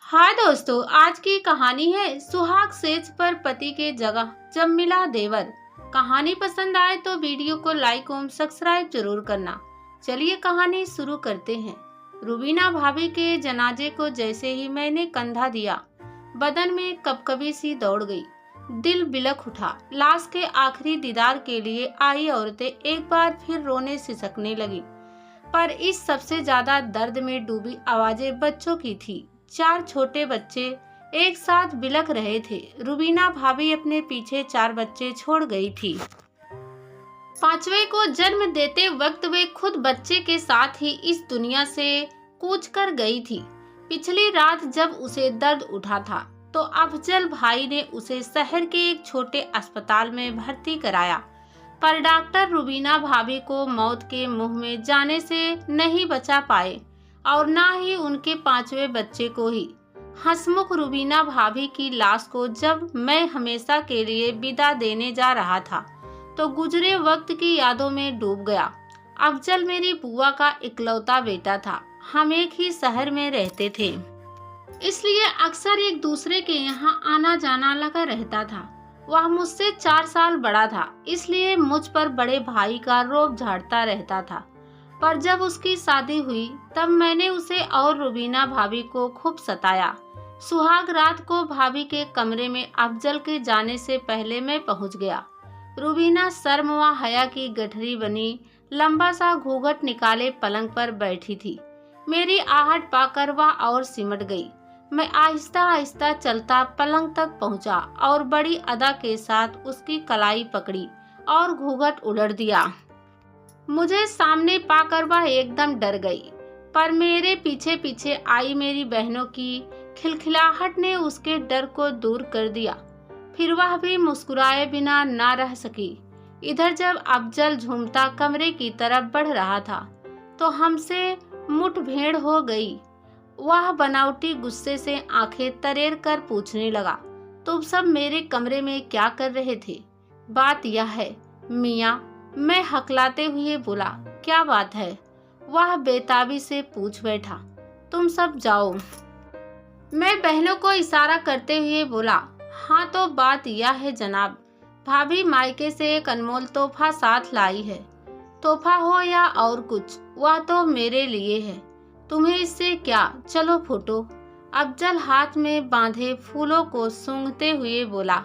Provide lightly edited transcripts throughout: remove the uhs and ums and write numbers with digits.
हाँ दोस्तों, आज की कहानी है सुहाग सेज पर पति के जगह जब मिला देवर। कहानी पसंद आए तो वीडियो को लाइक और सब्सक्राइब जरूर करना। चलिए कहानी शुरू करते हैं। रुबीना भाभी के जनाजे को जैसे ही मैंने कंधा दिया, बदन में कपकपी सी दौड़ गई। दिल बिलख उठा। लाश के आखिरी दीदार के लिए आई औरतें एक बार फिर रोने सिसकने लगी, पर इस सबसे ज्यादा दर्द में डूबी आवाजें बच्चों की थी। 4 छोटे बच्चे एक साथ बिलख रहे थे। रुबीना भाभी अपने पीछे 4 बच्चे छोड़ गई थी। 5वें को जन्म देते वक्त वे खुद बच्चे के साथ ही इस दुनिया से कूच कर गई थी। पिछली रात जब उसे दर्द उठा था तो अफजल भाई ने उसे शहर के एक छोटे अस्पताल में भर्ती कराया, पर डॉक्टर रुबीना भाभी को मौत के मुंह में जाने से नहीं बचा पाए और ना ही उनके 5वें बच्चे को ही। हंसमुख रुबीना भाभी की लाश को जब मैं हमेशा के लिए विदा देने जा रहा था तो गुजरे वक्त की यादों में डूब गया। अफजल मेरी बुआ का इकलौता बेटा था। हम एक ही शहर में रहते थे, इसलिए अक्सर एक दूसरे के यहाँ आना जाना लगा रहता था। वह मुझसे 4 साल बड़ा था, इसलिए मुझ पर बड़े भाई का रोब झाड़ता रहता था। पर जब उसकी शादी हुई तब मैंने उसे और रुबीना भाभी को खूब सताया। सुहाग रात को भाभी के कमरे में अफजल के जाने से पहले मैं पहुंच गया। रुबीना शर्म व हया की गठरी बनी लंबा सा घूंघट निकाले पलंग पर बैठी थी। मेरी आहट पाकर वह और सिमट गई। मैं आहिस्ता आहिस्ता चलता पलंग तक पहुंचा और बड़ी अदा के साथ उसकी कलाई पकड़ी और घूंघट उलट दिया। मुझे सामने पाकर वह एकदम डर गई, पर मेरे पीछे पीछे आई मेरी बहनों की खिलखिलाहट ने उसके डर को दूर कर दिया। फिर वह भी मुस्कुराए बिना ना रह सकी। इधर जब अफजल झूमता कमरे की तरफ बढ़ रहा था तो हमसे मुठभेड़ हो गई। वह बनावटी गुस्से से आंखें तरेर कर पूछने लगा, तुम सब मेरे कमरे में क्या कर रहे थे? बात यह है मियाँ, मैं हकलाते हुए बोला। क्या बात है? वह बेताबी से पूछ बैठा। तुम सब जाओ। मैं बहनों को इशारा करते हुए बोला। हाँ तो बात यह है जनाब, भाभी मायके से एक अनमोल तोहफा साथ लाई है। तोहफा हो या और कुछ, वह तो मेरे लिए है। तुम्हें इससे क्या, चलो फूटो। अफजल हाथ में बांधे फूलों को सूंघते हुए बोला।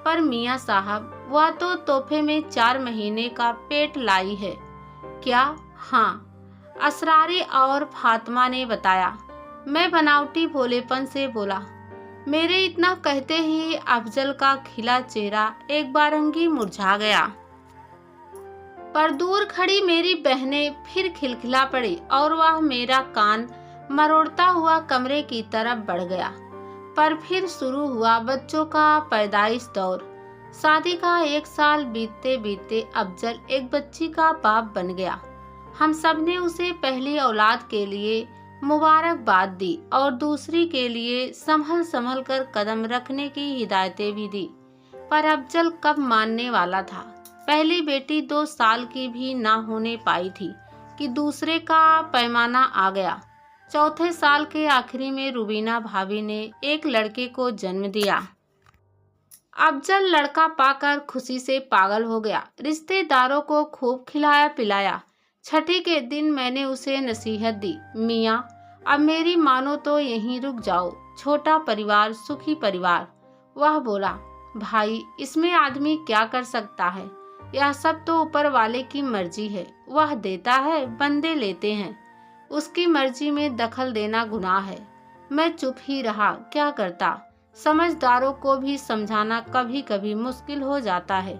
पर मियाँ साहब, वह तो तोहफे में 4 महीने का पेट लाई है। क्या? हाँ, असरारी और फातिमा ने बताया। मैं बनावटी भोलेपन से बोला। मेरे इतना कहते ही अफजल का खिला चेहरा एक बारंगी मुरझा गया। पर दूर खड़ी मेरी बहनें फिर खिलखिला पड़ी और वह मेरा कान मरोड़ता हुआ कमरे की तरफ बढ़ गया। पर फिर शुरू हुआ बच्चों का पैदाइश दौर। शादी का 1 साल बीतते बीतते अफजल एक बच्ची का बाप बन गया। हम सब ने उसे पहली औलाद के लिए मुबारकबाद दी और दूसरी के लिए संभल संभल कर कदम रखने की हिदायतें भी दी। पर अफजल कब मानने वाला था? पहली बेटी 2 साल की भी ना होने पाई थी कि दूसरे का पैमाना आ गया। चौथे साल के आखिरी में रुबीना भाभी ने एक लड़के को जन्म दिया। अफजल लड़का पाकर खुशी से पागल हो गया। रिश्तेदारों को खूब खिलाया पिलाया। छठी के दिन मैंने उसे नसीहत दी, मियाँ अब मेरी मानो तो यहीं रुक जाओ। छोटा परिवार सुखी परिवार। वह बोला, भाई इसमें आदमी क्या कर सकता है? यह सब तो ऊपर वाले की मर्जी है। वह देता है, बंदे लेते हैं। उसकी मर्जी में दखल देना गुनाह है। मैं चुप ही रहा, क्या करता। समझदारों को भी समझाना कभी कभी मुश्किल हो जाता है।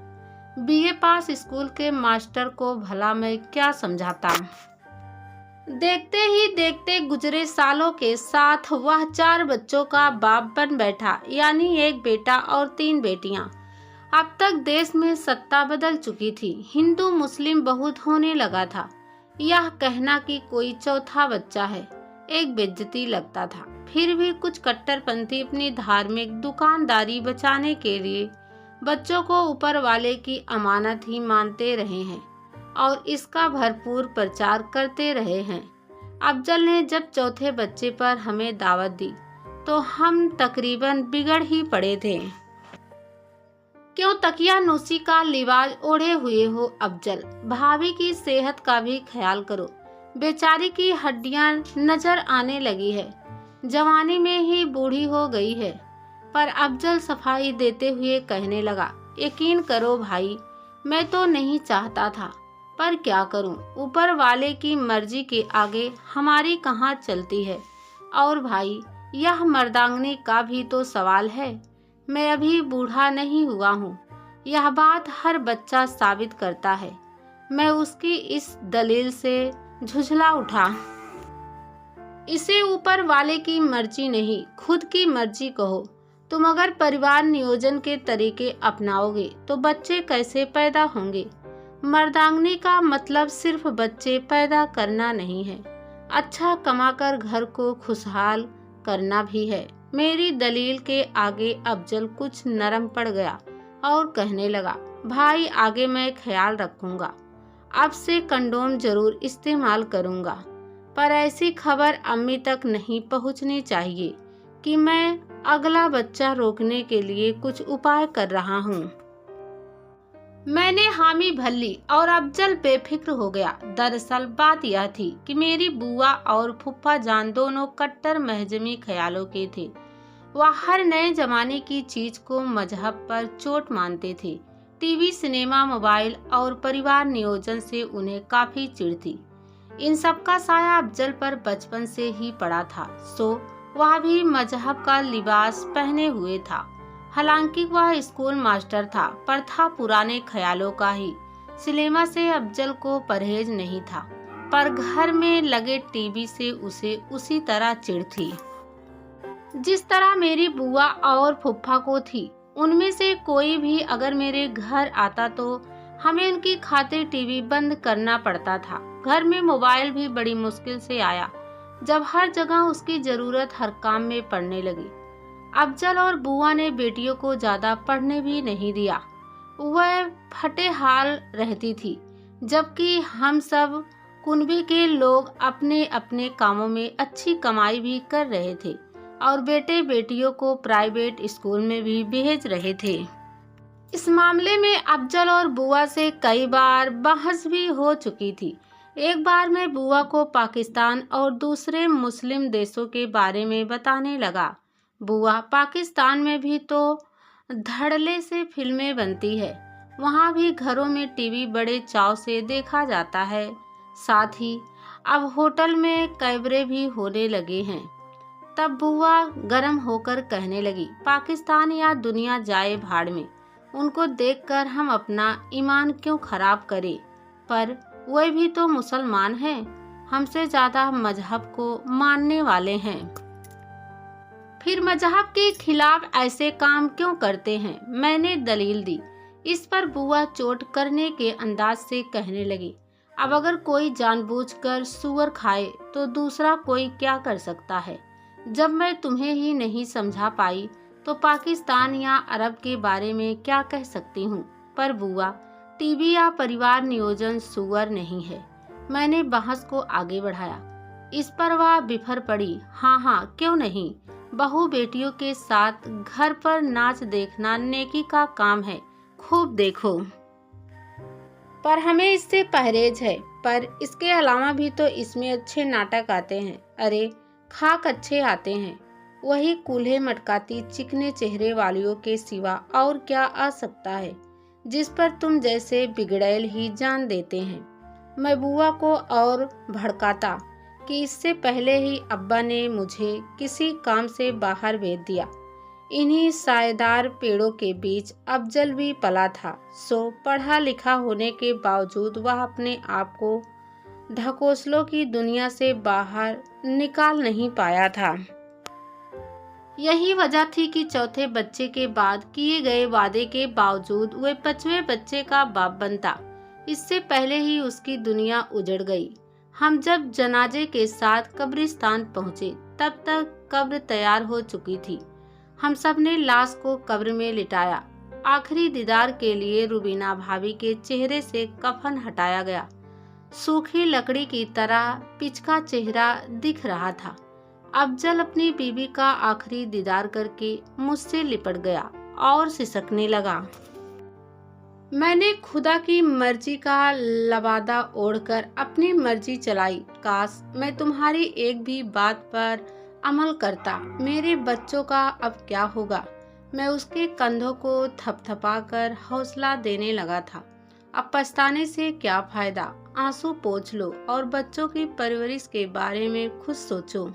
बीए पास स्कूल के मास्टर को भला मैं क्या समझाता। देखते ही देखते गुजरे सालों के साथ वह 4 बच्चों का बाप बन बैठा, यानी एक बेटा और 3 बेटियां। अब तक देश में सत्ता बदल चुकी थी। हिंदू मुस्लिम बहुत होने लगा था। यह कहना कि कोई चौथा बच्चा है एक बेइज्जती लगता था। फिर भी कुछ कट्टरपंथी अपनी धार्मिक दुकानदारी बचाने के लिए बच्चों को ऊपर वाले की अमानत ही मानते रहे हैं और इसका भरपूर प्रचार करते रहे हैं। अफजल ने जब चौथे बच्चे पर हमें दावत दी तो हम तकरीबन बिगड़ ही पड़े थे। क्यों तकिया नूसी का लिबास ओढ़े हुए हो अफजल? भाभी की सेहत का भी ख्याल करो, बेचारी की हड्डियां नजर आने लगी है, जवानी में ही बूढ़ी हो गई है। पर अफजल सफाई देते हुए कहने लगा, यकीन करो भाई, मैं तो नहीं चाहता था, पर क्या करूं, ऊपर वाले की मर्जी के आगे हमारी कहाँ चलती है। और भाई, यह मर्दांगनी का भी तो सवाल है, मैं अभी बूढ़ा नहीं हुआ हूँ, यह बात हर बच्चा साबित करता है। मैं उसकी इस दलील से झुझला उठा। इसे ऊपर वाले की मर्जी नहीं, खुद की मर्जी कहो। तुम अगर परिवार नियोजन के तरीके अपनाओगे तो बच्चे कैसे पैदा होंगे? मर्दांगनी का मतलब सिर्फ बच्चे पैदा करना नहीं है, अच्छा कमाकर घर को खुशहाल करना भी है। मेरी दलील के आगे अफजल कुछ नरम पड़ गया और कहने लगा, भाई आगे मैं ख्याल रखूंगा, अब से कंडोम जरूर इस्तेमाल करूंगा, पर ऐसी खबर अम्मी तक नहीं पहुंचनी चाहिए कि मैं अगला बच्चा रोकने के लिए कुछ उपाय कर रहा हूँ। मैंने हामी भर ली और अफजल बेफिक्र हो गया। दरअसल बात यह थी कि मेरी बुआ और फुफ्फा जान दोनों कट्टर महजमी ख्यालों के थे। वह हर नए जमाने की चीज को मजहब पर चोट मानते थे। टीवी, सिनेमा, मोबाइल और परिवार नियोजन से उन्हें काफी चिढ़ थी। इन सब का साया अफजल पर बचपन से ही पड़ा था, सो वह भी मजहब का लिबास पहने हुए था। हालांकि वह स्कूल मास्टर था, पर था पुराने ख्यालों का ही। सिनेमा से अफजल को परहेज नहीं था, पर घर में लगे टीवी से उसे उसी तरह चिढ़ थी जिस तरह मेरी बुआ और फुफ्फा को थी। उनमें से कोई भी अगर मेरे घर आता तो हमें उनकी खातिर टीवी बंद करना पड़ता था। घर में मोबाइल भी बड़ी मुश्किल से आया, जब हर जगह उसकी जरूरत हर काम में पड़ने लगी। अफजल और बुआ ने बेटियों को ज्यादा पढ़ने भी नहीं दिया, वह फटे हाल रहती थी, जबकि हम सब कुनबे के लोग अपने अपने कामों में अच्छी कमाई भी कर रहे थे और बेटे बेटियों को प्राइवेट स्कूल में भी भेज रहे थे। इस मामले में अफजल और बुआ से कई बार बहस भी हो चुकी थी। एक बार मैं बुआ को पाकिस्तान और दूसरे मुस्लिम देशों के बारे में बताने लगा। बुआ, पाकिस्तान में भी तो धड़ल्ले से फिल्में बनती है, वहाँ भी घरों में टीवी बड़े चाव से देखा जाता है, साथ ही अब होटल में कैमरे भी होने लगे हैं। तब बुआ गर्म होकर कहने लगी, पाकिस्तान या दुनिया जाए भाड़ में, उनको देखकर हम अपना ईमान क्यों खराब करें, पर वे भी तो मुसलमान हैं, हमसे ज्यादा मजहब को मानने वाले हैं, फिर मजहब के खिलाफ ऐसे काम क्यों करते हैं? मैंने दलील दी। इस पर बुआ चोट करने के अंदाज से कहने लगी, अब अगर कोई जानबूझकर सुअर खाए तो दूसरा कोई क्या कर सकता है? जब मैं तुम्हें ही नहीं समझा पाई तो पाकिस्तान या अरब के बारे में क्या कह सकती हूँ? पर बुआ, टीवी या परिवार नियोजन सुअर नहीं है। मैंने बहस को आगे बढ़ाया। इस पर वह बिफर पड़ी, हाँ क्यों नहीं, बहू बेटियों के साथ घर पर नाच देखना नेकी का काम है, खूब देखो, पर हमें इससे परहेज है। पर इसके अलावा भी तो इसमें अच्छे नाटक आते हैं, अरे खाक अच्छे आते हैं, वही कूल्हे मटकाती चिकने चेहरे वालियों के सिवा और क्या आ सकता है, जिस पर तुम जैसे बिगड़ैल ही जान देते हैं। मैं बुआ को और भड़काता कि इससे पहले ही अब्बा ने मुझे किसी काम से बाहर भेज दिया। इन्हीं सायेदार पेड़ों के बीच अफजल भी पला था, सो पढ़ा लिखा होने के बावजूद वह अपने आप को ढकोसलों की दुनिया से बाहर निकाल नहीं पाया था। यही वजह थी कि चौथे बच्चे के बाद किए गए वादे के बावजूद वह 5वें बच्चे का बाप बनता। इससे पहले ही उसकी दुनिया उजड़ गई। हम जब जनाजे के साथ कब्रिस्तान पहुंचे तब तक कब्र तैयार हो चुकी थी। हम सब ने लाश को कब्र में लिटाया। आखिरी दीदार के लिए रुबीना भाभी के चेहरे से कफन हटाया गया। सूखी लकड़ी की तरह पिचका चेहरा दिख रहा था। अफजल अपनी बीवी का आखिरी दीदार करके मुझसे लिपट गया और सिसकने लगा। मैंने खुदा की मर्जी का लबादा ओढ़कर अपनी मर्जी चलाई। काश मैं तुम्हारी एक भी बात पर अमल करता। मेरे बच्चों का अब क्या होगा? मैं उसके कंधों को थपथपाकर हौसला देने लगा था। अब पछताने से क्या फायदा? आंसू पोंछ लो और बच्चों की परवरिश के बारे में खुद सोचो।